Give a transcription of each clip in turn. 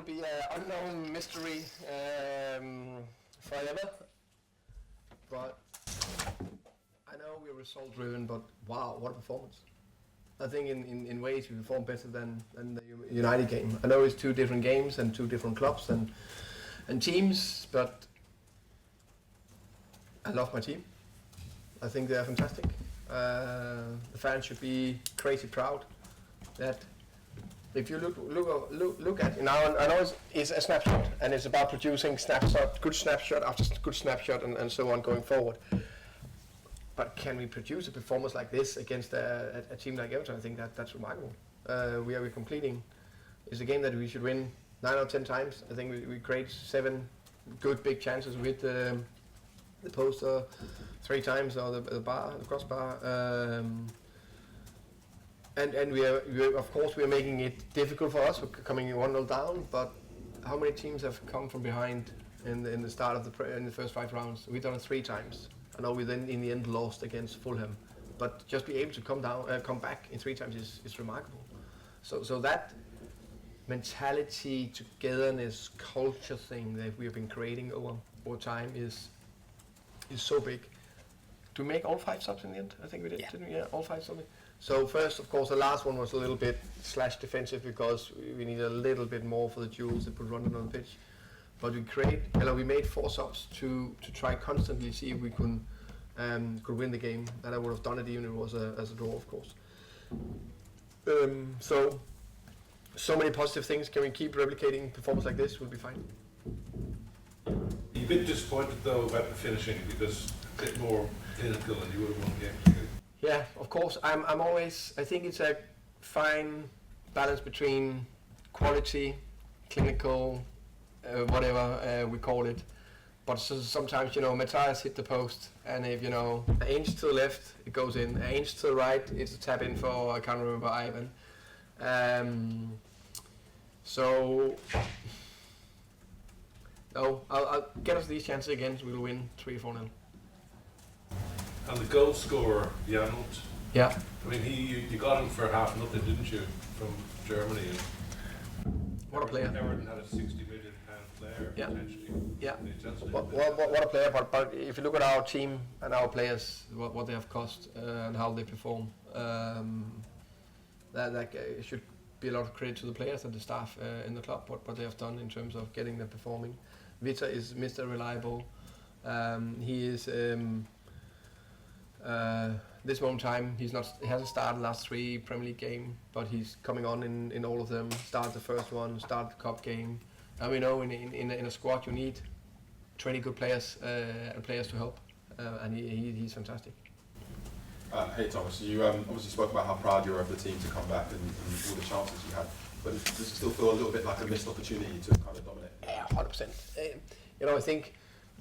will be an unknown mystery forever. But I know we're result driven, but wow, what a performance. I think in ways we performed better than the United game. I know it's two different games and two different clubs and teams, but I love my team. I think they're fantastic. The fans should be crazy proud that if you look at it now, I know it's a snapshot and it's about producing good snapshot after good snapshot and so on going forward. But can we produce a performance like this against a team like Everton? I think that's remarkable. We are completing. It's a game that we should win 9 or 10 times. I think we create 7 good big chances with the post 3 times or the crossbar. And we are of course we are making it difficult for us. We're coming 1-0 down, but how many teams have come from behind in the start of in the first 5 rounds? We've done it 3 times. I know we then in the end lost against Fulham, but just be able to come back in 3 times is remarkable. So that mentality, togetherness, culture thing that we have been creating over time is so big. Do we make all 5 subs in the end? I think we did, didn't we? Yeah, all 5 subs. So first, of course, the last one was a little bit /defensive because we need a little bit more for the duels that put running on the pitch. But we made 4 subs to try constantly see if we could win the game. And I would have done it even if it was as a draw, of course. So many positive things. Can we keep replicating performance like this? We'll be fine. You're a bit disappointed though about the finishing because a bit more clinical and you would have won the game. Yeah, of course. I think it's a fine balance between quality, clinical, whatever we call it. But sometimes, Matthias hit the post, and if, an inch to the left, it goes in. An inch to the right, it's a tap in for, I can't remember, Ivan. I'll get us these chances again, so we'll win 3-4-0. And the goal scorer, Janelt. Yeah. I mean, you got him for 0.5, didn't you, from Germany? What a player. Everton had a £60 million player, potentially. Yeah. What a player, but if you look at our team and our players, what they have cost and how they perform, that should be a lot of credit to the players and the staff in the club, what they have done in terms of getting them performing. Vita is Mr. Reliable. He is... this moment in time, he hasn't started the last 3 Premier League games, but he's coming on in all of them. Started the first one, started the cup game. And we know in a squad you need 20 good players and players to help, and he's fantastic. Hey Thomas, you obviously spoke about how proud you are of the team to come back and all the chances you had, but does it still feel a little bit like a missed opportunity to kind of dominate? Yeah, 100%. I think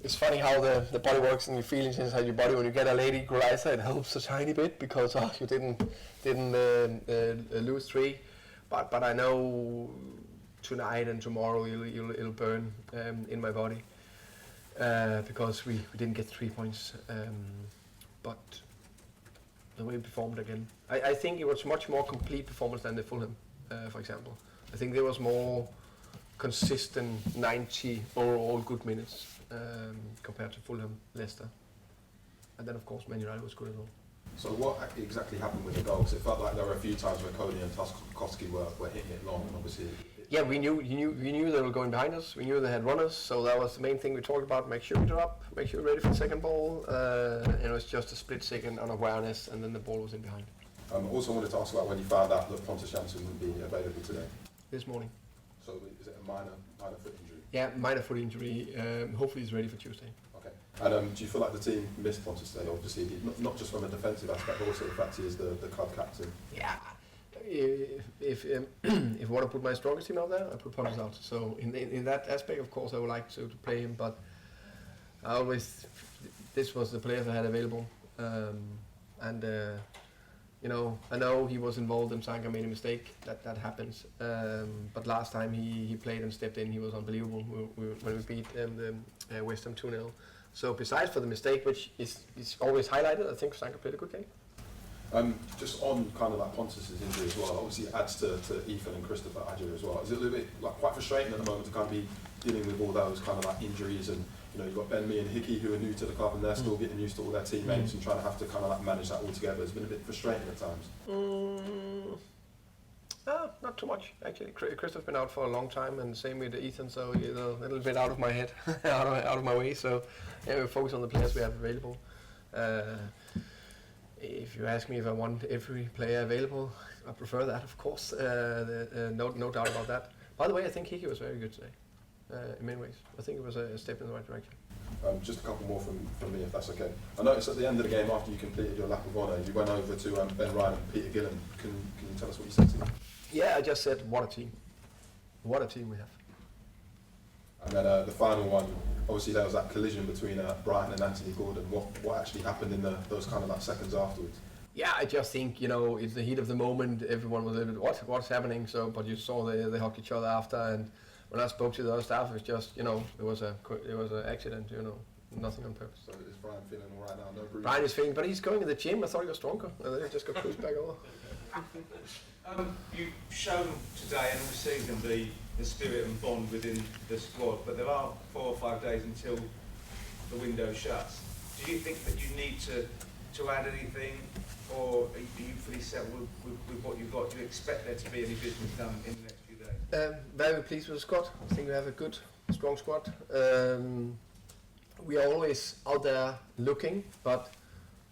it's funny how the body works and your feelings inside your body. When you get a lady equalizer, it helps a tiny bit because you didn't lose 3, but I know tonight and tomorrow it'll burn in my body because we didn't get 3 points, but the way we performed again, I think it was much more complete performance than the Fulham, for example. I think there was more consistent 90 overall good minutes compared to Fulham, Leicester, and then of course Man Utd was good as well. So what exactly happened with the goals? It felt like there were a few times where Toney and Tarkowski were hitting it long, and obviously. Yeah, we knew they were going behind us. We knew they had runners, so that was the main thing we talked about. Make sure we drop, make sure we're ready for the second ball. It was just a split second on awareness, and then the ball was in behind. Also wanted to ask about when you found out that Jansson would be available today. This morning. So is it a minor foot injury? Yeah, minor foot injury. Hopefully he's ready for Tuesday. Okay. And do you feel like the team missed Pontus today? Obviously, not just from a defensive aspect, but also the fact he is the club captain. Yeah. If I want to put my strongest team out there, I put Pontus out. So in that aspect, of course, I would like to play him, but this was the players I had available, and I know he was involved and Sanka made a mistake. That happens. But last time he played and stepped in, he was unbelievable when we beat West Ham 2-0. So besides for the mistake, which is always highlighted, I think Sanka played a good game. Just on kind of like Pontus's injury as well, obviously it adds to Ethan and Christopher Adjur as well. Is it a little bit like quite frustrating at the moment to kind of be dealing with all those kind of like injuries, and you know you've got Ben Mee and Hickey who are new to the club and they're still getting used to all their teammates and trying to have to kind of like manage that all together. It's been a bit frustrating at times. Not too much actually. Christopher's been out for a long time, and same with Ethan. So he's a little bit out of my head, out of my way. So yeah, we focus on the players we have available. If you ask me if I want every player available, I prefer that, of course. No doubt about that. By the way, I think Hickey was very good today. In many ways, I think it was a step in the right direction. Just a couple more from me, if that's okay. I noticed at the end of the game, after you completed your lap of honour, you went over to Ben Ryan and Peter Gillen. Can you tell us what you said to them? Yeah, I just said, what a team. What a team we have. And then the final one, obviously there was that collision between Brighton and Anthony Gordon. What actually happened in those kind of like seconds afterwards? Yeah, I just think, it's the heat of the moment. Everyone was a little bit, what's happening? So, but you saw they hugged each other after, and when I spoke to the other staff, it was just, it was an accident, nothing on purpose. So is Brian feeling all right now? No bruises? Brian is feeling, but he's going to the gym. I thought he was stronger, and then he just got pushed back over. You've shown today and all season the spirit and bond within the squad, but there are 4 or 5 days until the window shuts. Do you think that you need to add anything, or are you fully settled with what you've got? Do you expect there to be any business done in the next few days? Very pleased with the squad. I think we have a good, strong squad. We are always out there looking, but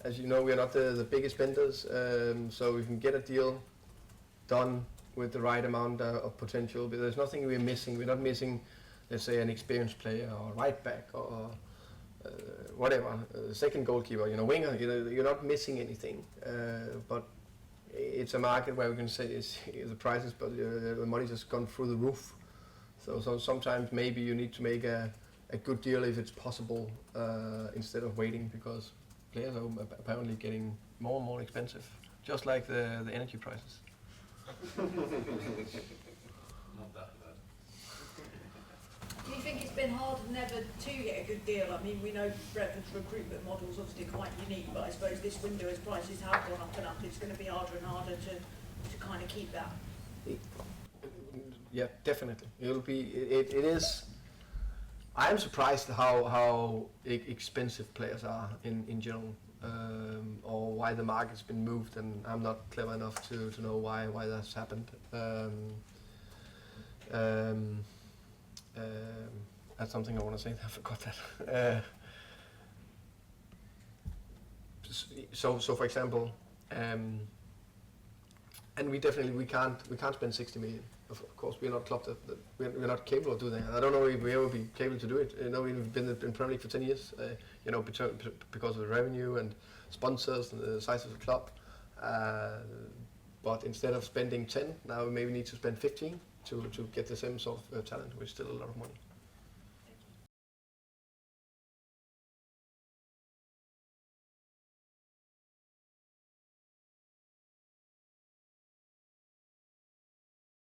as you know, we are not the biggest spenders, so we can get a deal done with the right amount of potential. But there's nothing we're missing. We're not missing, let's say, an experienced player or right back or whatever, second goalkeeper, winger. You're not missing anything. But it's a market where we can say the prices, but the money's just gone through the roof. So sometimes maybe you need to make a good deal if it's possible, instead of waiting, because players are apparently getting more and more expensive, just like the energy prices. Not that bad. Do you think it's been hard never to get a good deal? I mean, we know Brentford's recruitment model is obviously quite unique, but I suppose this window, as prices have gone up and up, it's going to be harder and harder to kind of keep that. Yeah, definitely. It is. I am surprised how expensive players are in general, or why the market's been moved, and I'm not clever enough to know why that's happened. That's something I want to say. I forgot that. So for example, and we can't spend 60 million. Of course, we're not club that we're not capable of doing that. I don't know if we ever be capable to do it. We've been in Premier League for 10 years. Because of the revenue and sponsors and the size of the club. But instead of spending 10, now we maybe need to spend 15 to get the same sort of talent, which is still a lot of money.